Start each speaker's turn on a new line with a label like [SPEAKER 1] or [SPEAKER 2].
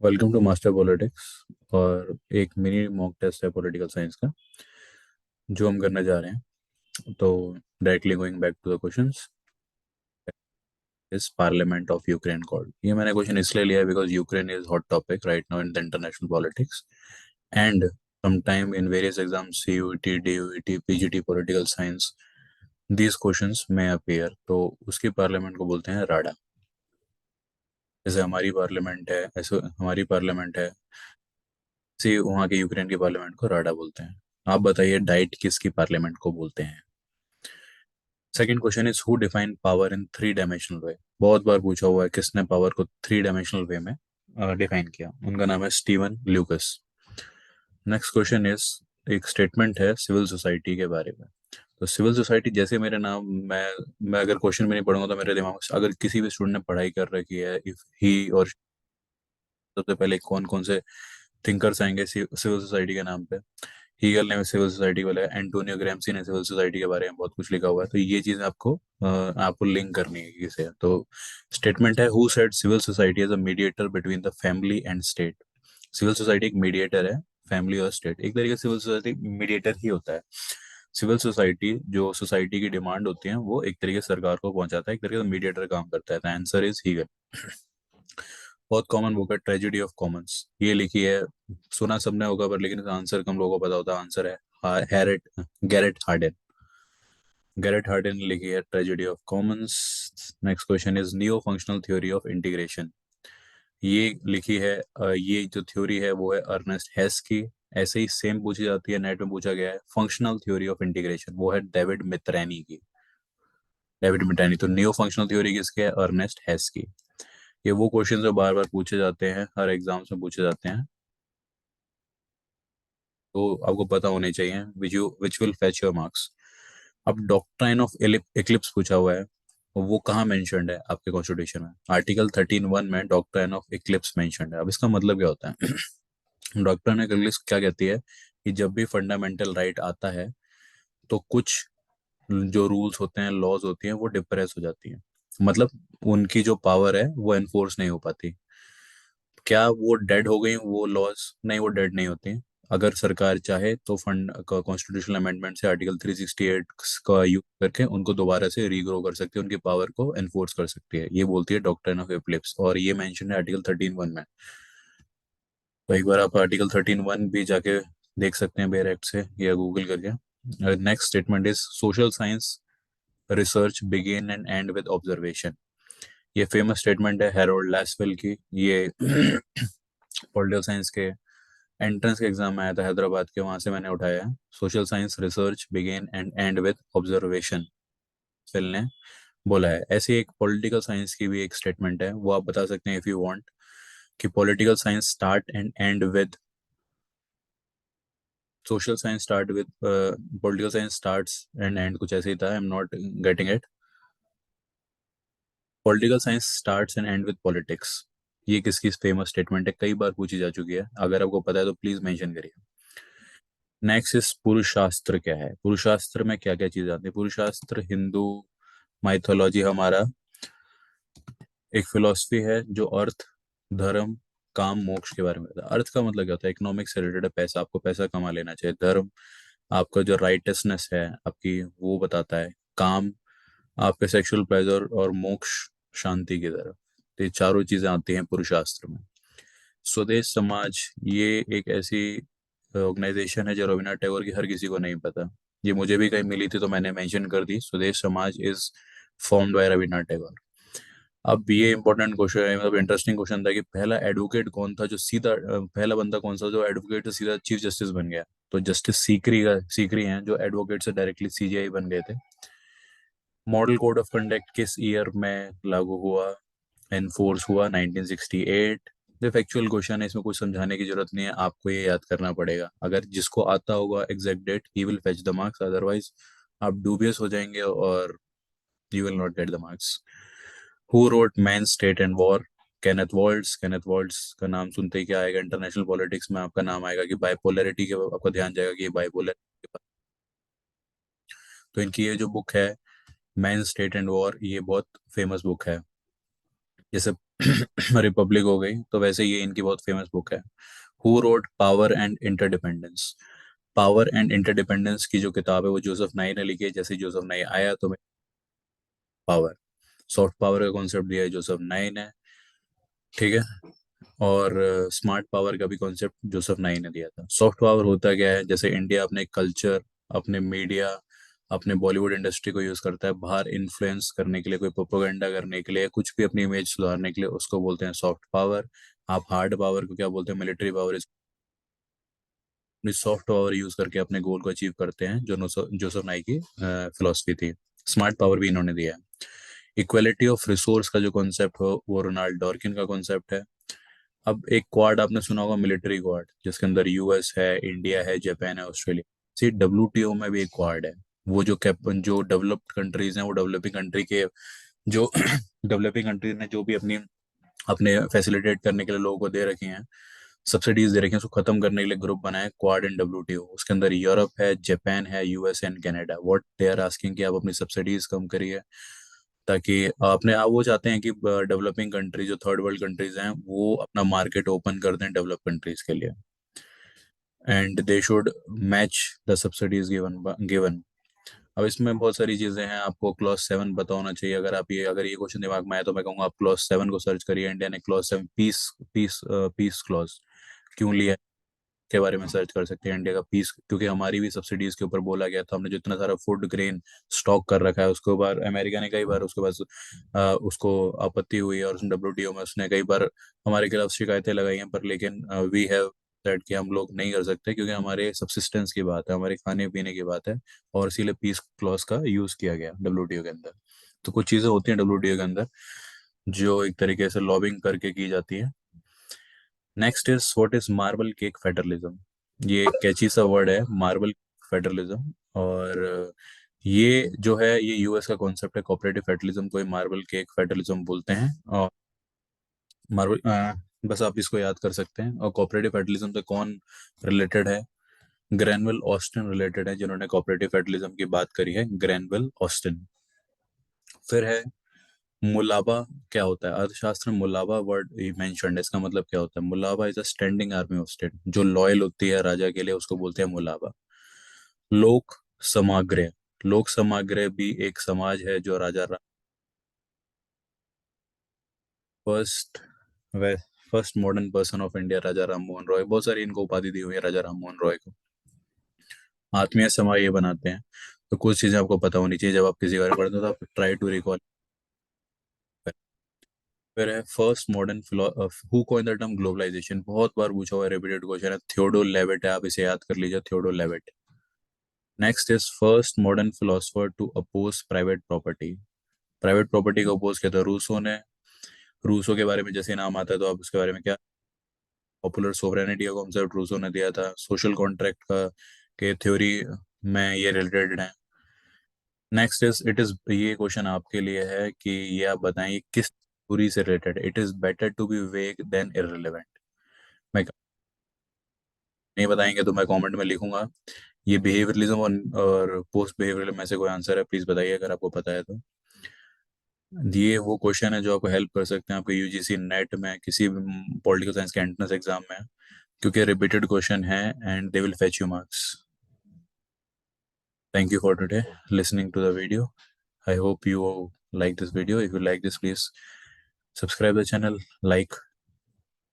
[SPEAKER 1] Welcome to master politics. और एक mini mock test है पॉलिटिकल साइंस का जो हम करने जा रहे हैं। तो directly going back to the questions. इस पार्लियामेंट ऑफ यूक्रेन कॉल्ड, ये मैंने क्वेश्चन इसलिए लिया है because Ukraine is hot topic right now in the international politics and sometime in various exams CUET, DUET, PGT, political science, these questions may appear। तो उसकी parliament को बोलते हैं राडा। जैसे हमारी पार्लियामेंट है, ऐसे हमारी पार्लियामेंट है, सी वहाँ के यूक्रेन की पार्लियामेंट को राडा बोलते हैं। आप बताइए डाइट किसकी पार्लियामेंट को बोलते हैं। Second question is who define power in three dimensional way. बहुत बार पूछा हुआ है किसने पावर को थ्री डायमेंशनल वे में डिफाइन किया। उनका नाम है Steven Lucas. Next question is, एक स्टेटमेंट है सिविल सोसाइटी के बारे में। तो सिविल सोसाइटी जैसे मेरे नाम मैं अगर क्वेश्चन में नहीं पढ़ूंगा तो मेरे दिमाग में अगर किसी भी स्टूडेंट ने पढ़ाई कर रखी है, इफ ही और सबसे पहले कौन कौन से थिंकर्स आएंगे सिविल सोसाइटी के नाम पे। हीगल ने सिविल सोसाइटी बोला है, एंटोनियो ग्रैम्सी ने सिविल सोसाइटी के बारे में बहुत कुछ लिखा हुआ है। तो ये चीज आपको लिंक करनी है किसे। तो स्टेटमेंट है, who said civil society as a mediator between the family and state. Civil society एक मीडिएटर है फैमिली और स्टेट। एक तरीके से सिविल सोसाइटी मीडिएटर ही होता है। सिविल सोसाइटी जो सोसाइटी की डिमांड होती है वो एक तरीके से सरकार को पहुंचाता है, एक तरीके से मीडिएटर काम करता है। Answer is Hegel. बहुत कॉमन बुक है ट्रेजेडी ऑफ कॉमन्स, ये लिखी है, सुना सबने होगा पर लेकिन इसका आंसर कम लोगों को पता होता है। आंसर है Harrett Garrett harden. Garrett harden ने लिखी है tragedy of Commons. Next question is neo functional theory of integration. ये लिखी है ये जो थ्योरी है वो है अर्नेस्ट हेस की। ऐसे ही सेम पूछी जाती है, नेट में पूछा गया है, फंक्शनल थ्योरी ऑफ इंटीग्रेशन वो है डेविड मित्रेनी की। डेविड मित्रेनी। तो नियो फंक्शनल थ्योरी किसकी है? अर्नेस्ट हेस की। ये वो क्वेश्चन जो बार बार पूछे जाते हैं, हर एग्जाम्स में पूछे जाते हैं, तो आपको पता होने चाहिए which will fetch your marks. अब डॉक्ट्राइन ऑफ इक्लिप्स पूछा हुआ है, वो कहाँ मेंशन्ड है आपके कॉन्स्टिट्यूशन में? आर्टिकल 13(1) में डॉक्ट्राइन ऑफ इक्लिप्स मेंशन्ड है। अब इसका मतलब क्या होता है? डॉक्ट्राइन ऑफ इक्लिप्स क्या कहती है कि जब भी फंडामेंटल राइट आता है तो कुछ जो रूल्स होते हैं, लॉज होती हैं, वो डिप्रेस हो जाती हैं। मतलब उनकी जो पावर है वो एनफोर्स नहीं हो पाती। क्या वो डेड हो गई वो लॉज? नहीं, वो डेड नहीं होती। अगर सरकार चाहे तो फंड कॉन्स्टिट्यूशनल अमेंडमेंट से आर्टिकल 368 का यूज करके उनको दोबारा से रीग्रो कर सकती है, उनकी पावर को एनफोर्स कर सकती है। ये बोलती है डॉक्ट्रिन ऑफ इक्लिप्स और ये मेंशन है आर्टिकल 13(1) में। तो एक बार आप आर्टिकल 13(1) भी जाके देख सकते हैं बेयर एक्ट से या गूगल करके। Next statement is social science research begin and and with observation. ये फेमस स्टेटमेंट है हैरोल्ड लैसवेल की। ये पॉलिटिकल साइंस के एंट्रेंस के एग्जाम में आया था हैदराबाद के, वहां से मैंने उठाया है। Social science research begin and and with observation, Phil ने बोला है। ऐसी एक पॉलिटिकल साइंस की भी एक स्टेटमेंट है, वो आप बता सकते हैं इफ यू वांट, कि political science start and and with social science start with political science starts and and, कुछ ऐसे ही था। I am not getting it. Political science starts and and with politics, ये किसकी फेमस स्टेटमेंट है? कई बार पूछी जा चुकी है, अगर आपको पता है तो प्लीज मेंशन करिए। नेक्स्ट इज पुरुषास्त्र क्या है? पुरुषास्त्र में क्या क्या चीजें आती है? पुरुषास्त्र हिंदू माइथोलॉजी हमारा एक फिलोसफी है जो अर्थ, धर्म, काम, मोक्ष के बारे में होता है। अर्थ का मतलब क्या होता है? इकोनॉमिक्स से रिलेटेड है, पैसा, आपको पैसा कमा लेना चाहिए। धर्म आपका जो राइटसनेस है आपकी, वो बताता है। काम आपके सेक्सुअल प्लेजर, और मोक्ष शांति की तरफ। तो ये चारों चीजें आती हैं पुरुषास्त्र में। स्वदेश समाज ये एक ऐसी ऑर्गेनाइजेशन है जो रविन्द्रनाथ टैगोर की हर किसी को नहीं पता। ये मुझे भी कहीं मिली थी तो मैंने मेंशन कर दी। स्वदेश समाज is formed by Rabindranath Tagore. अब ये इंपॉर्टेंट क्वेश्चन है, मतलब इंटरेस्टिंग क्वेश्चन था कि पहला एडवोकेट कौन था जो सीधा पहला बंदा कौन सा जो एडवोकेट से सीधा चीफ जस्टिस बन गया? तो जस्टिस सीकरी हैं जो एडवोकेट से डायरेक्टली सीजेआई बन गए थे। मॉडल कोड ऑफ कंडक्ट किस ईयर में लागू हुआ, एनफोर्स हुआ? 1968। ये फैक्चुअल क्वेश्चन है, इसमें कुछ समझाने की जरूरत नहीं है, आपको ये याद करना पड़ेगा। अगर जिसको आता होगा exact date, he will fetch the marks, otherwise आप डूबियस हो जाएंगे और you will not get the marks. Who wrote man state and war? Kenneth Waltz. Kenneth Waltz का नाम सुनते ही क्या आएगा? इंटरनेशनल पॉलिटिक्स में आपका नाम आएगा कि बाइपोलैरिटी के, आपका ध्यान जाएगा कि ये बाइपोलर। तो इनकी ये जो बुक है मैन स्टेट एंड वॉर, ये बहुत फेमस बुक है। जैसे रिपब्लिक हो गई, तो वैसे ये इनकी बहुत फेमस बुक है। Who wrote power and interdependence? Power and interdependence की जो किताब है वो जोसेफ नाई ने लिखी है। जैसे ही जोसेफ नाई आया तो पावर, सॉफ्ट पावर का कॉन्सेप्ट दिया है जोसेफ नाई ने। ठीक है। और स्मार्ट पावर का भी कॉन्सेप्ट जोसेफ नाई ने दिया था। सॉफ्ट पावर होता क्या है, जैसे इंडिया अपने कल्चर, अपने मीडिया, अपने बॉलीवुड इंडस्ट्री को यूज करता है बाहर इन्फ्लुएंस करने के लिए, कोई प्रोपोगंडा करने के लिए, कुछ भी अपनी इमेज सुधारने के लिए, उसको बोलते हैं सॉफ्ट पावर। आप हार्ड पावर को क्या बोलते हैं? Military power. अपनी सॉफ्ट पावर यूज करके अपने गोल को अचीव करते हैं, जो जोसेफ नाई की फिलोसफी थी। स्मार्ट पावर भी इन्होंने दिया है। इक्वलिटी ऑफ रिसोर्स का जो कॉन्सेप्ट हो वो रोनाल्ड डॉर्किन का कॉन्सेप्ट है। अब एक क्वाड आपने सुना होगा, मिलिट्री क्वाड, जिसके अंदर यूएस है, इंडिया है, जापान है, ऑस्ट्रेलिया। सी डब्ल्यूटीओ में भी एक क्वाड है। वो जो डेवलप्ड कंट्रीज हैं, वो डेवलपिंग कंट्री के जो डेवलपिंग कंट्रीज ने जो भी अपनी अपने फैसिलिटेट करने के लिए लोगों को दे रखे हैं, सब्सिडीज दे रखी हैं, उसको खत्म करने के लिए ग्रुप बनाए क्वाड एंड डब्ल्यूटीओ। उसके अंदर यूरोप है, जापान है, US and Canada. What they are asking कि आप अपनी सब्सिडीज कम करिए, ताकि अपने आप वो चाहते हैं कि डेवलपिंग कंट्री, जो थर्ड वर्ल्ड कंट्रीज हैं, वो अपना मार्केट ओपन कर दें डेवलप कंट्रीज के लिए, and they should match the subsidies given. अब इसमें बहुत सारी चीजें हैं, आपको क्लॉज 7 पता होना चाहिए। अगर ये क्वेश्चन दिमाग में आए तो मैं कहूँगा आप क्लॉज 7 को सर्च करिए। इंडिया ने clause 7 peace peace peace clause क्यों लिया है, के बारे में सर्च कर सकते हैं। इंडिया का पीस, क्योंकि हमारी भी सब्सिडीज के ऊपर बोला गया था, हमने जो इतना सारा फूड ग्रेन स्टॉक कर रखा है, उसके ऊपर अमेरिका ने कई बार उसके पास उसको आपत्ति हुई है, और उसने डब्ल्यूटीओ में उसने कई बार हमारे खिलाफ शिकायतें लगाई हैं। पर लेकिन वी हैव सेड कि हम लोग नहीं कर सकते, क्योंकि हमारे सब्सिस्टेंस की बात है, हमारे खाने पीने की बात है, और इसीलिए पीस क्लॉज का यूज किया गया डब्ल्यूटीओ के अंदर। तो कुछ चीजें होती हैं डब्ल्यूटीओ के अंदर जो एक तरीके से लॉबिंग करके की जाती है। Next is what is marble cake federalism? ये एक कैची सा वर्ड है, मार्बल फेडरलिज्म। और ये जो है ये यूएस का कॉन्सेप्ट है। कोऑपरेटिव फेडरलिज्म को मार्बल केक फेडरलिज्म बोलते हैं। और मार्बल बस आप इसको याद कर सकते हैं। और कोऑपरेटिव फेडरलिज्म से कौन रिलेटेड है? ग्रैनविल ऑस्टिन रिलेटेड है, जिन्होंने कोऑपरेटिव फेडरलिज्म की बात करी है, ग्रैनविल ऑस्टिन। फिर है मुलाबा। क्या होता है? अर्थशास्त्र में मुलाबा वर्ड मेंशन्ड है, इसका मतलब क्या होता है? मुलाबा is a standing army of state, जो लॉयल होती है राजा के लिए, उसको बोलते हैं मुलाबा। लोक समाग्रह, लोक समाग्रह भी एक समाज है जो राजा first way first modern person of India Raja Ram Mohan Roy. बहुत सारी इनको उपाधि दी हुई है राजा राम मोहन रॉय को। आत्मीय समाज ये बनाते हैं। तो कुछ चीजें आपको पता होनी चाहिए जब आप किसी बारे में पढ़ते हो, तो आप ट्राई टू रिकॉल। फिर है first modern who coin the term globalisation? बहुत बार पूछा हुआ रिपीटेड क्वेश्चन है, थियोडोर लेविट है, आप इसे याद कर लीजिए, Theodore Levitt. Next is first modern philosopher to oppose private property. Private property को अपोज किया था रूसो ने। रूसो के बारे में जैसे नाम आता है तो आप उसके बारे में क्या, पॉपुलर सोवरेनिटी का कॉन्सेप्ट रूसो ने दिया था। सोशल कॉन्ट्रैक्ट का के थ्योरी में ये रिलेटेड है। नेक्स्ट इज इट इज ये क्वेश्चन आपके लिए है कि ये आप बताएं ये किस थ्योरी से रिलेटेड है। It is better to be vague than irrelevant. मैं नहीं बताएंगे तो मैं कमेंट में लिखूंगा। ये बिहेवियरलिज्म और पोस्ट बिहेवियरलिज्म में से कोई आंसर है, प्लीज बताइए अगर आपको पता है तो। ये वो क्वेश्चन है जो आपको हेल्प कर सकते हैं आपके यूजीसी नेट में, किसी भी पॉलिटिकल साइंस के एंट्रेंस एग्जाम में, क्योंकि रिपीटेड क्वेश्चन है and they will fetch you marks. Thank you for today listening to the video. I hope you like this video. If you like this, please subscribe the channel, like,